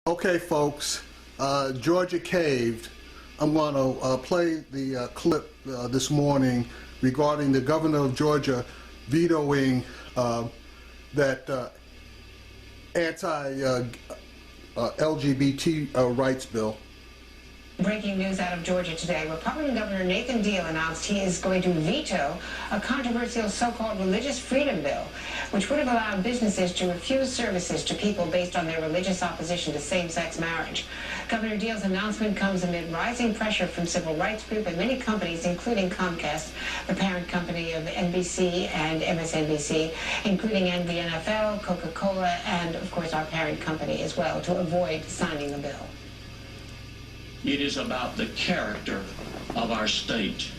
Okay, folks, Georgia caved. I'm going to play the clip this morning regarding the governor of Georgia vetoing that anti-LGBT rights bill. Breaking news out of Georgia today. Republican Governor Nathan Deal announced he is going to veto a controversial so-called religious freedom bill, which would have allowed businesses to refuse services to people based on their religious opposition to same-sex marriage. Governor Deal's announcement comes amid rising pressure from civil rights groups and many companies, including Comcast, the parent company of NBC and MSNBC, including the NFL, Coca-Cola, and, of course, our parent company as well, to avoid signing the bill. It is about the character of our state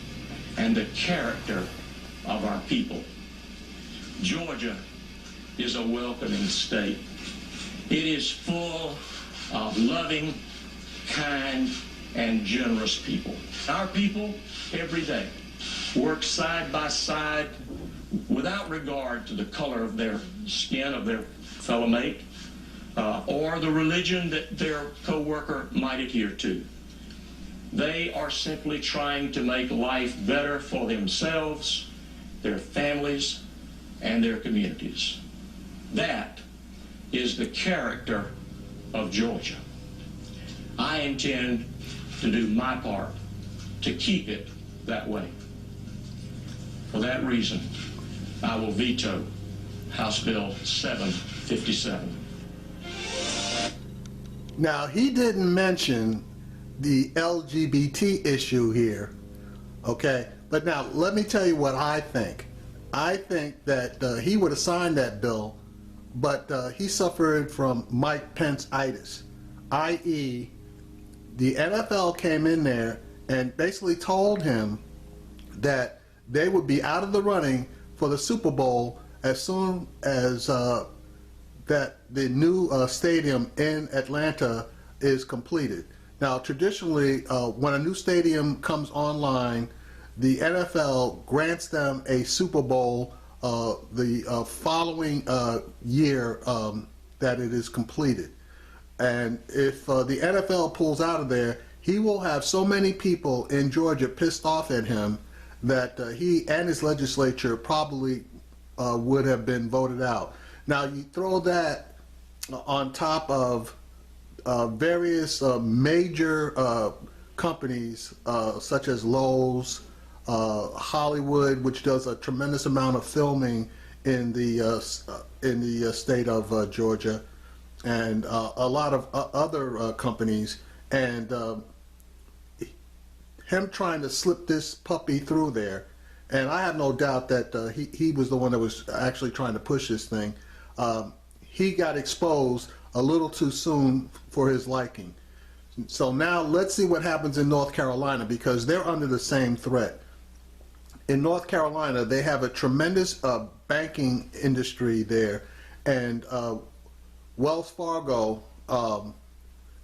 and the character of our people. Georgia is a welcoming state. It is full of loving, kind, and generous people. Our people, every day, work side by side without regard to the color of their skin, of their fellow mate, or the religion that their co-worker might adhere to. They are simply trying to make life better for themselves, their families, and their communities. That is the character of Georgia. I intend to do my part to keep it that way. For that reason, I will veto House Bill 757. Now, he didn't mention the LGBT issue here, okay? But now, let me tell you what I think. I think that he would have signed that bill, but he suffered from Mike Pence-itis, i.e. the NFL came in there and basically told him that they would be out of the running for the Super Bowl as soon as that the new stadium in Atlanta is completed. Now, traditionally, when a new stadium comes online, the NFL grants them a Super Bowl the following year that it is completed. And if the NFL pulls out of there, he will have so many people in Georgia pissed off at him that he and his legislature probably would have been voted out. Now, you throw that on top of various major companies such as Lowe's, Hollywood, which does a tremendous amount of filming in the state of Georgia, and a lot of other companies, and him trying to slip this puppy through there. And I have no doubt that he was the one that was actually trying to push this thing. He got exposed a little too soon for his liking. So now let's see what happens in North Carolina, because they're under the same threat. In North Carolina, they have a tremendous banking industry there, and Wells Fargo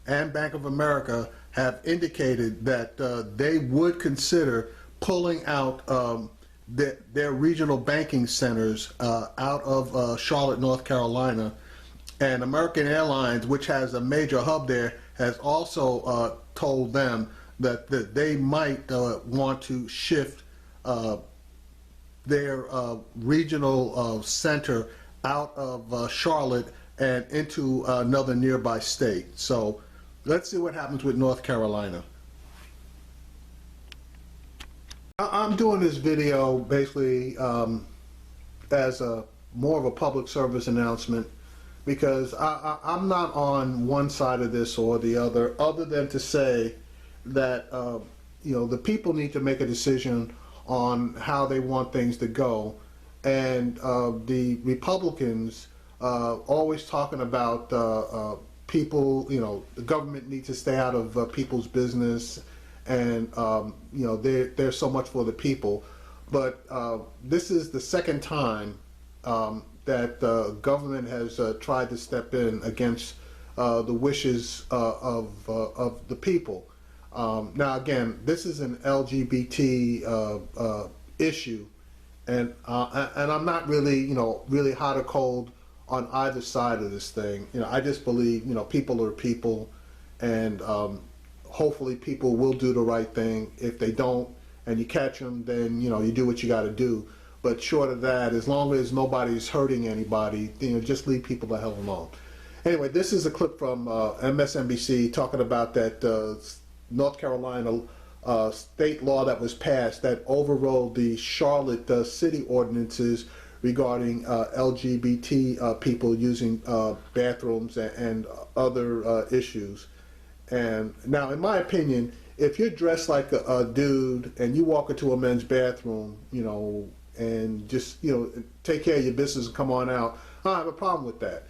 and Bank of America have indicated that they would consider pulling out their regional banking centers out of Charlotte, North Carolina. And American Airlines, which has a major hub there, has also told them that they might want to shift their regional center out of Charlotte and into another nearby state. So let's see what happens with North Carolina. I'm doing this video basically as more of a public service announcement, because I'm not on one side of this or the other than to say that you know, the people need to make a decision on how they want things to go, and the Republicans always talking about people, you know, the government needs to stay out of people's business, and you know, they're so much for the people. But this is the second time that the government has tried to step in against the wishes of the people. Now, again, this is an LGBT issue, and I'm not really, you know, really hot or cold on either side of this thing. I just believe, people are people, and hopefully people will do the right thing. If they don't, and you catch them, then, you do what you got to do. But short of that, as long as nobody's hurting anybody, just leave people the hell alone. Anyway, this is a clip from MSNBC talking about that North Carolina state law that was passed that overrode the Charlotte city ordinances regarding LGBT people using bathrooms and other issues. And now, in my opinion, if you're dressed like a dude and you walk into a men's bathroom, and just, take care of your business and come on out, I don't have a problem with that.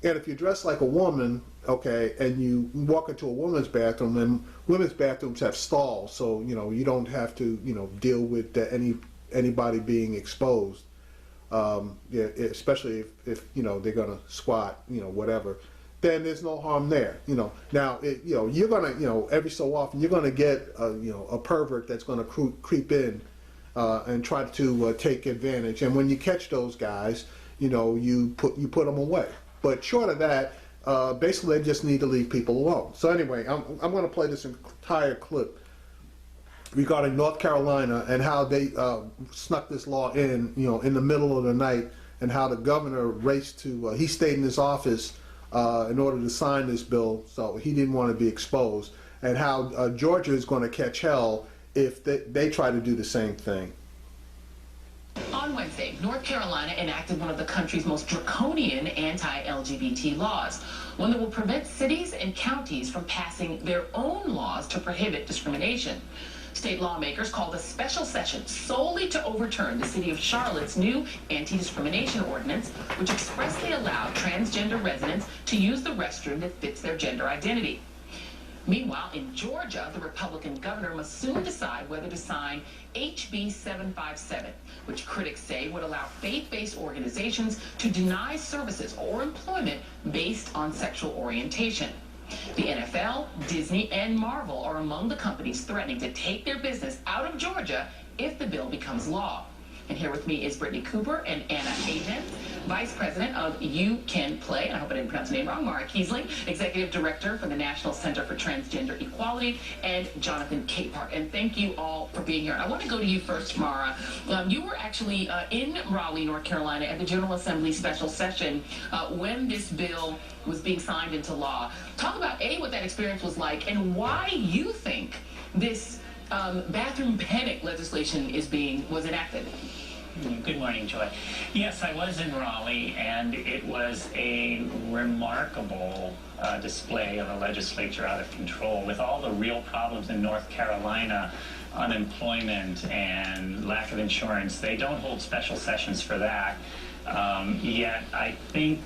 And if you're dressed like a woman, okay, and you walk into a woman's bathroom, and women's bathrooms have stalls, so, you don't have to, deal with anybody being exposed. Yeah, especially if they're gonna squat, whatever, then there's no harm there. Now you're gonna every so often you're gonna get a pervert that's gonna creep in and try to take advantage. And when you catch those guys, you put them away. But short of that, basically they just need to leave people alone. So anyway, I'm gonna play this entire clip regarding North Carolina and how they snuck this law in the middle of the night, and how the governor raced to, he stayed in his office in order to sign this bill, so he didn't want to be exposed, and how Georgia is going to catch hell if they try to do the same thing. On Wednesday, North Carolina enacted one of the country's most draconian anti-LGBT laws, one that will prevent cities and counties from passing their own laws to prohibit discrimination. State lawmakers called a special session solely to overturn the city of Charlotte's new anti-discrimination ordinance, which expressly allowed transgender residents to use the restroom that fits their gender identity. Meanwhile, in Georgia, the Republican governor must soon decide whether to sign HB 757, which critics say would allow faith-based organizations to deny services or employment based on sexual orientation. The NFL, Disney, and Marvel are among the companies threatening to take their business out of Georgia if the bill becomes law. And here with me is Brittany Cooper and Anna Hayden, Vice President of You Can Play, and I hope I didn't pronounce the name wrong, Mara Kiesling, Executive Director for the National Center for Transgender Equality, and Jonathan Capehart. And thank you all for being here. I want to go to you first, Mara. You were actually in Raleigh, North Carolina at the General Assembly special session when this bill was being signed into law. Talk about, A, what that experience was like, and why you think this bathroom panic legislation was enacted. Good morning, Joy. Yes, I was in Raleigh, and it was a remarkable display of a legislature out of control with all the real problems in North Carolina, unemployment and lack of insurance. They don't hold special sessions for that. Yet I think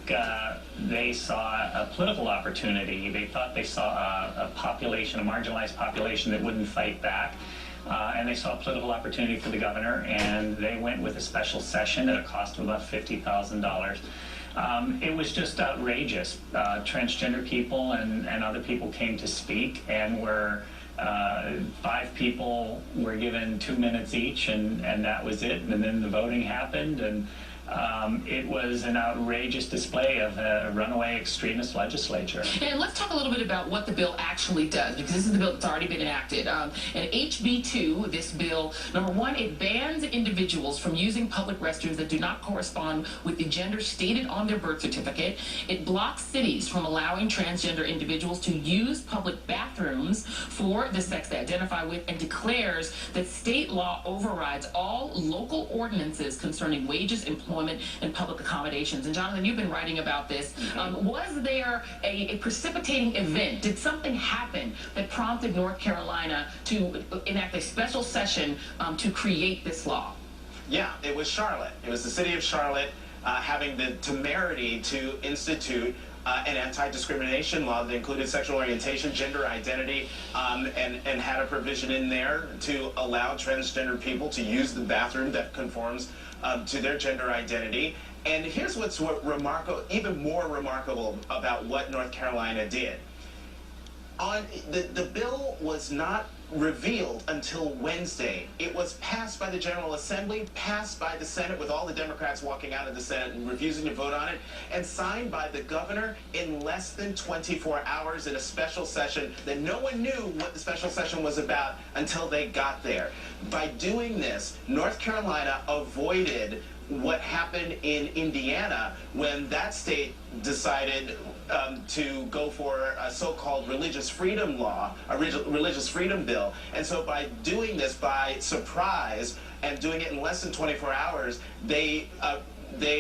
they saw a political opportunity. They thought they saw a population, a marginalized population that wouldn't fight back. And they saw a political opportunity for the governor, and they went with a special session at a cost of about $50,000. It was just outrageous. Transgender people and other people came to speak, and were 5 people were given 2 minutes each, and that was it. And then the voting happened, and it was an outrageous display of a runaway extremist legislature. And let's talk a little bit about what the bill actually does, because this is the bill that's already been enacted. And HB 2, this bill, number 1, it bans individuals from using public restrooms that do not correspond with the gender stated on their birth certificate. It blocks cities from allowing transgender individuals to use public bathrooms for the sex they identify with, and declares that state law overrides all local ordinances concerning wages, employment, and public accommodations. And Jonathan, you've been writing about this. Was there a precipitating event? Did something happen that prompted North Carolina to enact a special session to create this law? Yeah, it was Charlotte. It was the city of Charlotte having the temerity to institute an anti-discrimination law that included sexual orientation, gender identity, and had a provision in there to allow transgender people to use the bathroom that conforms to their gender identity. And here's what's remarkable, even more remarkable about what North Carolina did. The bill was not revealed until Wednesday. It was passed by the General Assembly, passed by the Senate with all the Democrats walking out of the Senate and refusing to vote on it, and signed by the governor in less than 24 hours in a special session that no one knew what the special session was about until they got there. By doing this, North Carolina avoided what happened in Indiana when that state decided to go for a so-called religious freedom law, a religious freedom bill. And so by doing this by surprise and doing it in less than 24 hours, they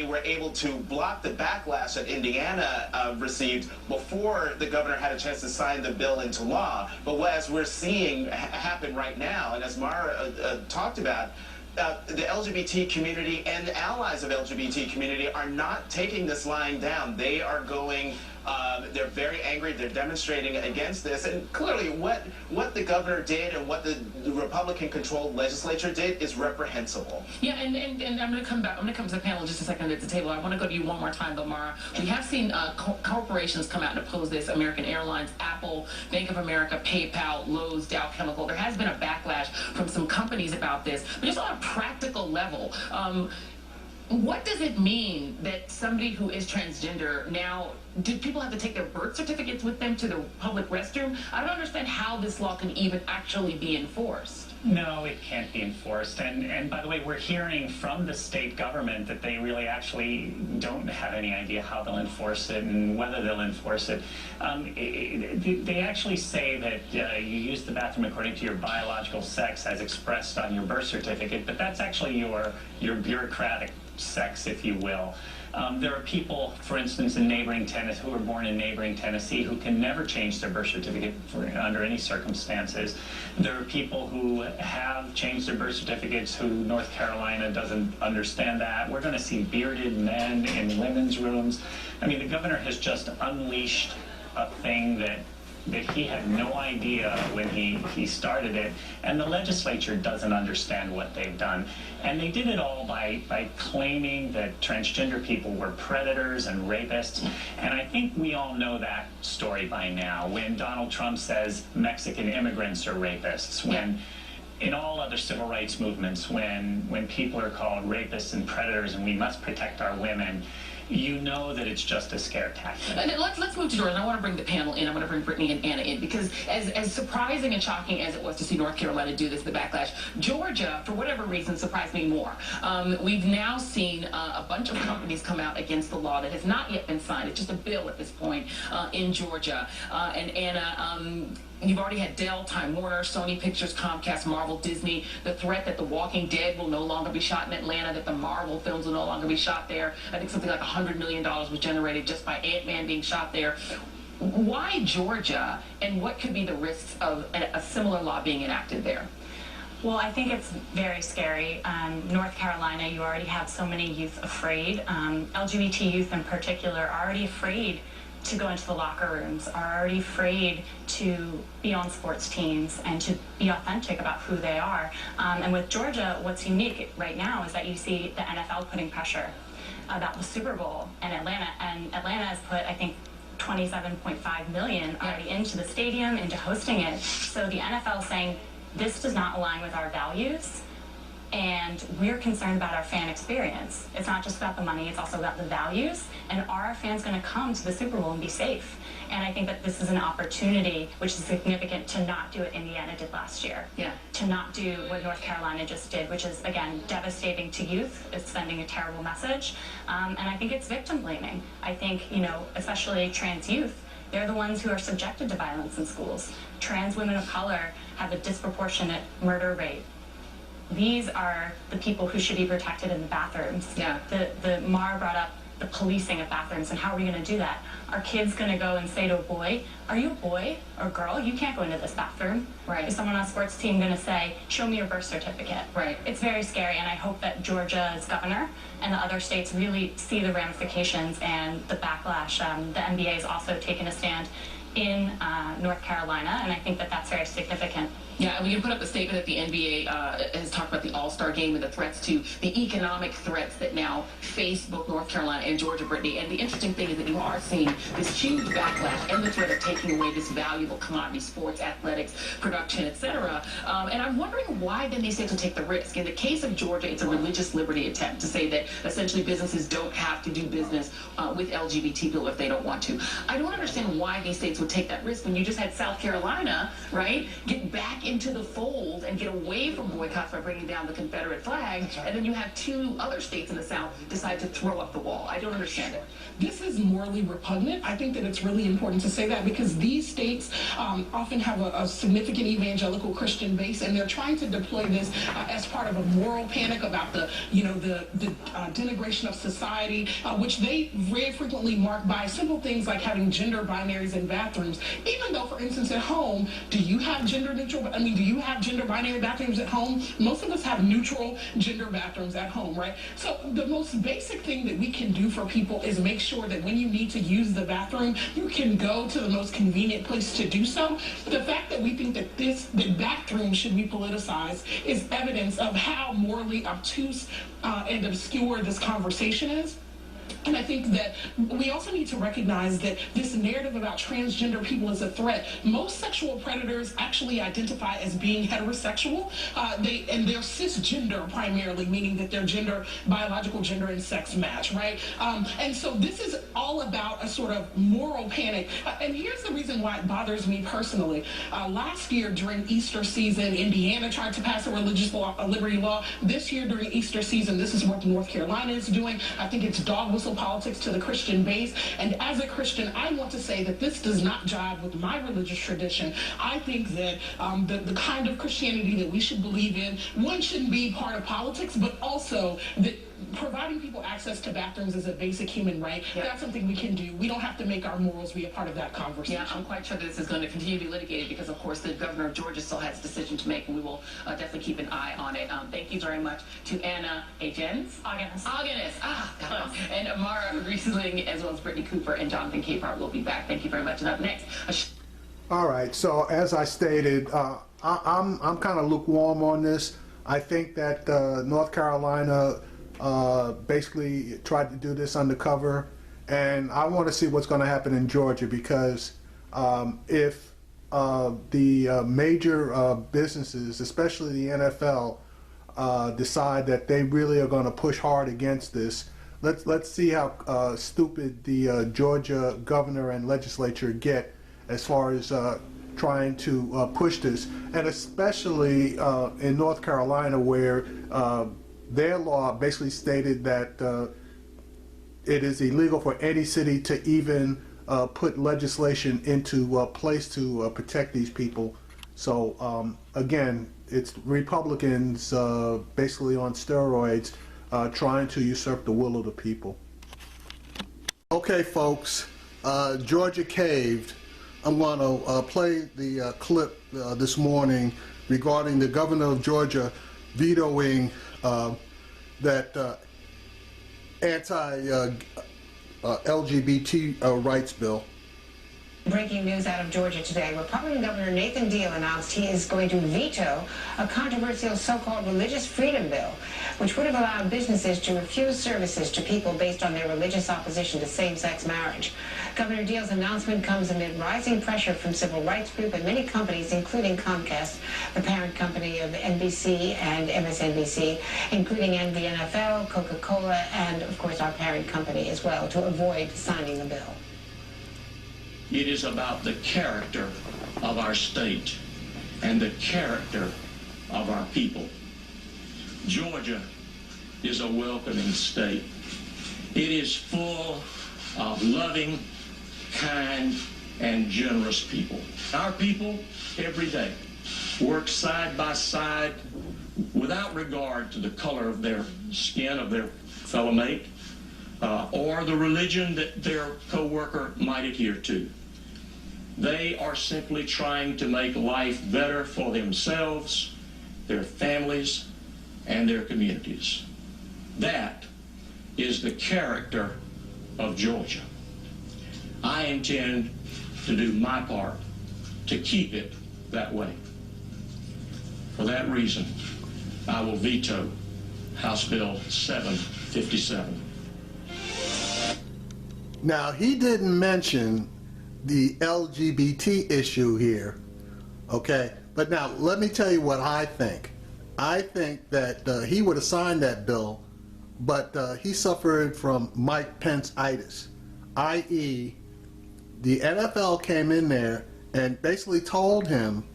were able to block the backlash that Indiana received before the governor had a chance to sign the bill into law. But as we're seeing happen right now, and as Mara talked about, the LGBT community and the allies of LGBT community are not taking this lying down. They are going, they're very angry, they're demonstrating against this, and clearly what the governor did and what the Republican-controlled legislature did is reprehensible. Yeah, and I'm going to come back, I'm going to come to the panel in just a second at the table. I want to go to you one more time, though, Mara. We have seen corporations come out and oppose this: American Airlines, Apple, Bank of America, PayPal, Lowe's, Dow Chemical. There has been a backlash from some companies about this, but just on a practical level, what does it mean that somebody who is transgender now, do people have to take their birth certificates with them to the public restroom? I don't understand how this law can even actually be enforced. No, it can't be enforced. And by the way, we're hearing from the state government that they really actually don't have any idea how they'll enforce it and whether they'll enforce it. They actually say that you use the bathroom according to your biological sex as expressed on your birth certificate, but that's actually your bureaucratic sex, if you will. There are people, for instance, in neighboring Tennessee, who were born in neighboring Tennessee, who can never change their birth certificate under any circumstances. There are people who have changed their birth certificates who North Carolina doesn't understand that. We're going to see bearded men in women's rooms. I mean, the governor has just unleashed a thing that he had no idea when he started it, and the legislature doesn't understand what they've done. And they did it all by claiming that transgender people were predators and rapists, and I think we all know that story by now. When Donald Trump says Mexican immigrants are rapists, when in all other civil rights movements, when people are called rapists and predators and we must protect our women, you know that it's just a scare tactic. And let's move to Georgia. I want to bring the panel in. I want to bring Brittany and Anna in, because as surprising and shocking as it was to see North Carolina do this, the backlash, Georgia, for whatever reason, surprised me more. We've now seen a bunch of companies come out against the law that has not yet been signed. It's just a bill at this point in Georgia. And Anna, you've already had Dell, Time Warner, Sony Pictures, Comcast, Marvel, Disney, the threat that The Walking Dead will no longer be shot in Atlanta, that the Marvel films will no longer be shot there. I think something like $100 million was generated just by Ant-Man being shot there. Why Georgia, and what could be the risks of a similar law being enacted there? Well, I think it's very scary. North Carolina, you already have so many youth afraid. LGBT youth in particular are already afraid to go into the locker rooms, are already afraid to be on sports teams and to be authentic about who they are. And with Georgia, what's unique right now is that you see the NFL putting pressure about the Super Bowl in Atlanta, and Atlanta has put, I think, $27.5 million already into the stadium, into hosting it. So the NFL is saying, this does not align with our values, and we're concerned about our fan experience. It's not just about the money, it's also about the values, and are our fans going to come to the Super Bowl and be safe? And I think that this is an opportunity, which is significant, to not do what Indiana did last year. Yeah. To not do what North Carolina just did, which is, again, devastating to youth. It's sending a terrible message. And I think it's victim blaming. I think, especially trans youth, they're the ones who are subjected to violence in schools. Trans women of color have a disproportionate murder rate. These are the people who should be protected in the bathrooms. Yeah. The Mara brought up the policing of bathrooms, and how are we going to do that? Are kids going to go and say to a boy, are you a boy or girl? You can't go into this bathroom. Right. Is someone on a sports team going to say, show me your birth certificate? Right. It's very scary, and I hope that Georgia's governor and the other states really see the ramifications and the backlash. The NBA has also taken a stand in North Carolina, and I think that that's very significant. Yeah, and we can put up the statement that the NBA has talked about the All-Star game and the threats to the economic threats that now face both North Carolina and Georgia, Brittany. And the interesting thing is that you are seeing this huge backlash and the threat of taking away this valuable commodity, sports, athletics, production, etc. And I'm wondering why then these states will take the risk. In the case of Georgia, it's a religious liberty attempt to say that essentially businesses don't have to do business with LGBT people if they don't want to. I don't understand why these states would take that risk when you just had South Carolina, right, get back into the fold and get away from boycotts by bringing down the Confederate flag, and then you have two other states in the South decide to throw up the wall. I don't understand it. This is morally repugnant. I think that it's really important to say that because these states often have a significant evangelical Christian base, and they're trying to deploy this as part of a moral panic about the denigration of society, which they very frequently mark by simple things like having gender binaries in bathrooms. Even though, for instance, at home, do you have gender neutral? I mean, do you have gender binary bathrooms at home? Most of us have neutral gender bathrooms at home, right? So the most basic thing that we can do for people is make sure that when you need to use the bathroom, you can go to the most convenient place to do so. The fact that we think that that bathrooms should be politicized is evidence of how morally obtuse and obscure this conversation is. And I think that we also need to recognize that this narrative about transgender people is a threat. Most sexual predators actually identify as being heterosexual. They're cisgender primarily, meaning that their gender, biological gender and sex match, right? And so this is all about a sort of moral panic. And here's the reason why it bothers me personally. Last year during Easter season, Indiana tried to pass a religious law, a liberty law. This year during Easter season, this is what North Carolina is doing. I think it's dog whistle politics to the Christian base. And as a Christian, I want to say that this does not jive with my religious tradition. I think that the kind of Christianity that we should believe in, one, shouldn't be part of politics, but also that providing people access to bathrooms is a basic human right. Yep. That's something we can do. We don't have to make our morals be a part of that conversation. Yeah, I'm quite sure that this is going to continue to be litigated because, of course, the governor of Georgia still has a decision to make, and we will definitely keep an eye on it. Thank you very much to Anna Agens, and Amara Riesling, as well as Brittany Cooper and Jonathan Capehart will be back. Thank you very much. And up next, all right. So as I stated, I'm kind of lukewarm on this. I think that North Carolina basically tried to do this undercover, and I want to see what's going to happen in Georgia because if the major businesses, especially the NFL, decide that they really are going to push hard against this, let's see how stupid the Georgia governor and legislature get as far as trying to push this, and especially in North Carolina where their law basically stated that it is illegal for any city to even put legislation into place to protect these people. So again, it's Republicans basically on steroids trying to usurp the will of the people. Okay, folks, Georgia caved. I'm going to play the clip this morning regarding the governor of Georgia vetoing that anti-LGBT rights bill. Breaking news out of Georgia today. Republican Governor Nathan Deal announced he is going to veto a controversial so-called religious freedom bill, which would have allowed businesses to refuse services to people based on their religious opposition to same-sex marriage. Governor Deal's announcement comes amid rising pressure from civil rights groups and many companies, including Comcast, the parent company of NBC and MSNBC, including the NFL, Coca-Cola, and, of course, our parent company as well, to avoid signing the bill. It is about the character of our state and the character of our people. Georgia is a welcoming state. It is full of loving, kind, and generous people. Our people, every day, work side by side without regard to the color of their skin, of their fellow mate, or the religion that their co-worker might adhere to. They are simply trying to make life better for themselves, their families, and their communities. That is the character of Georgia. I intend to do my part to keep it that way. For that reason, I will veto House Bill 757. Now, he didn't mention the LGBT issue here, okay? But now, let me tell you what I think. I think that he would have signed that bill, but he suffered from Mike Pence-itis, i.e., the NFL came in there and basically told him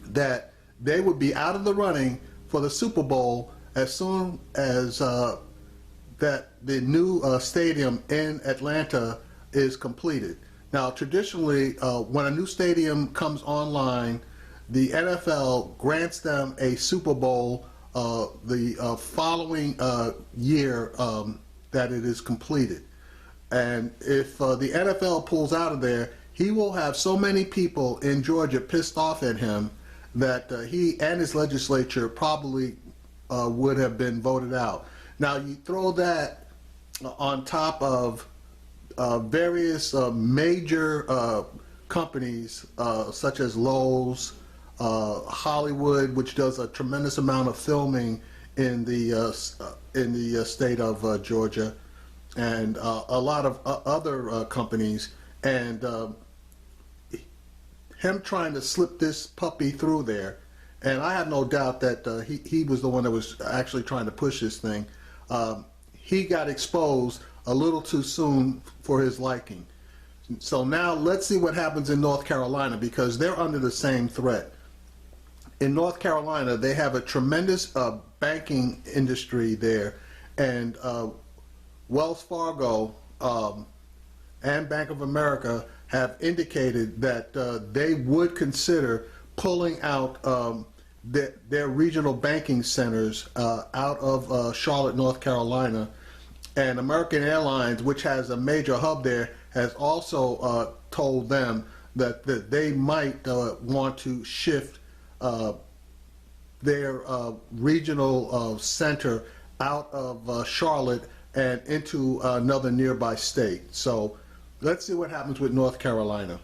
that they would be out of the running for the Super Bowl as soon as that the new stadium in Atlanta is completed. Now, traditionally, when a new stadium comes online, the NFL grants them a Super Bowl the following year that it is completed. And if the NFL pulls out of there, he will have so many people in Georgia pissed off at him that he and his legislature probably would have been voted out. Now, you throw that on top of various major companies such as Lowe's, Hollywood, which does a tremendous amount of filming in the state of Georgia, and a lot of other companies, and him trying to slip this puppy through there. And I have no doubt that he was the one that was actually trying to push this thing. He got exposed a little too soon for his liking. So now let's see what happens in North Carolina, because they're under the same threat. In North Carolina, they have a tremendous banking industry there, and Wells Fargo and Bank of America have indicated that they would consider pulling out their regional banking centers out of Charlotte, North Carolina. And American Airlines, which has a major hub there, has also told them that they might want to shift their regional center out of Charlotte and into another nearby state. So let's see what happens with North Carolina.